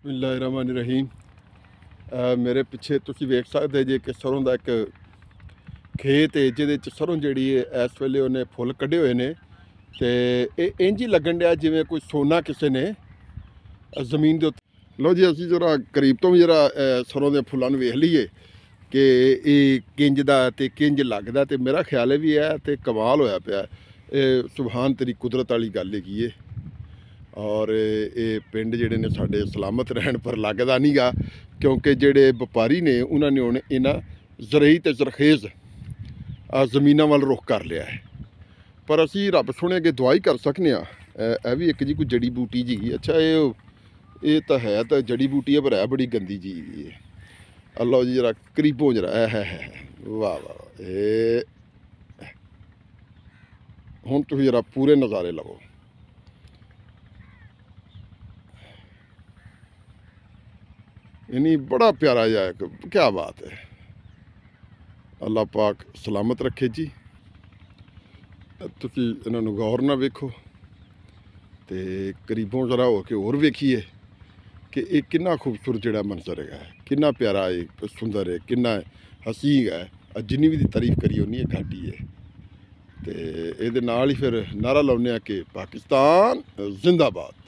ਬਿਸਮਿਲ੍ਲਾਹਿਰਰਹਿਮਾनिर्रहीम। ਮੇਰੇ ਪਿੱਛੇ ਤੁਸੀਂ ਵੇਖ ਸਕਦੇ ਜੇ ਕਿ ਸਰੋਂ ਦਾ ਇੱਕ ਖੇਤ ਹੈ ਜਿਹਦੇ 'ਚ ਸਰੋਂ ਜਿਹੜੀ ਹੈ ਇਸ ਵੇਲੇ ਉਹਨੇ ਫੁੱਲ ਕੱਢੇ ਹੋਏ ਨੇ ਤੇ ਇਹ ਇੰਜ ਹੀ ਲੱਗਣ ਡਿਆ ਜਿਵੇਂ ਕੋਈ ਸੋਨਾ ਕਿਸੇ ਨੇ ਜ਼ਮੀਨ ਦੇ ਉੱਤੇ। ਲਓ ਜੀ, ਅਸੀਂ ਜਰਾ ਕਰੀਬ ਤੋਂ ਵੀ ਜਰਾ ਸਰੋਂ ਦੇ ਫੁੱਲਾਂ ਨੂੰ ਵੇਖ ਲਈਏ ਕਿ ਇਹ ਕਿੰਜ ਦਾ ਤੇ ਕਿੰਜ ਲੱਗਦਾ, ਤੇ ਮੇਰਾ ਖਿਆਲ ਹੈ ਵੀ ਹੈ ਤੇ ਕਮਾਲ ਹੋਇਆ ਪਿਆ। ਇਹ ਸੁਭਾਨ ਤੇਰੀ ਕੁਦਰਤ ਵਾਲੀ ਗੱਲ ਹੈਗੀ ਏ। ਔਰ ਇਹ ਪਿੰਡ ਜਿਹੜੇ ਨੇ ਸਾਡੇ ਸਲਾਮਤ ਰਹਿਣ ਪਰ ਲੱਗਦਾ ਨਹੀਂ ਗਾ, ਕਿਉਂਕਿ ਜਿਹੜੇ ਵਪਾਰੀ ਨੇ ਉਹਨਾਂ ਨੇ ਹੁਣ ਇਹਨਾਂ ਜ਼ਰਈ ਤੇ ਜ਼ਰਖੇਜ਼ ਜ਼ਮੀਨਾਂ ਵੱਲ ਰੁਖ ਕਰ ਲਿਆ ਹੈ। ਪਰ ਅਸੀਂ ਰੱਬ ਸੁਣੇ ਅੱਗੇ ਦੁਆ ਹੀ ਕਰ ਸਕਨੇ ਆ। ਇਹ ਵੀ ਇੱਕ ਜੀ ਕੋਈ ਜੜੀ ਬੂਟੀ ਜੀ। ਅੱਛਾ, ਇਹ ਤਾਂ ਹੈ ਤਾਂ ਜੜੀ ਬੂਟੀ ਹੈ, ਪਰ ਹੈ ਬੜੀ ਗੰਦੀ ਜੀ ਹੈ। ਅੱਲਾਹ ਜੀ ਜਰਾ ਕਰੀਬੋਂ ਜਰਾ ਹੈ ਵਾਹ ਵਾਹ। ਇਹ ਹੁਣ ਤੁਸੀਂ ਜਰਾ ਪੂਰੇ ਨਜ਼ਾਰੇ ਲਵੋ। इन्हीं बड़ा प्यारा जाए, क्या बात है। अल्लाह पाक सलामत रखे जी। तुसी इन्हां नूं गौर ना वेखो ते करीबों जरा हो के होर वेखिए कि ये कितना खूबसूरत जिहड़ा मंजर है, कितना प्यारा है, सुंदर है, कितना हसीन है। जिन्नी भी तारीफ करिए उन्नी घट ही है। तो ये नाल ही फिर नारा लाउने कि पाकिस्तान जिंदाबाद।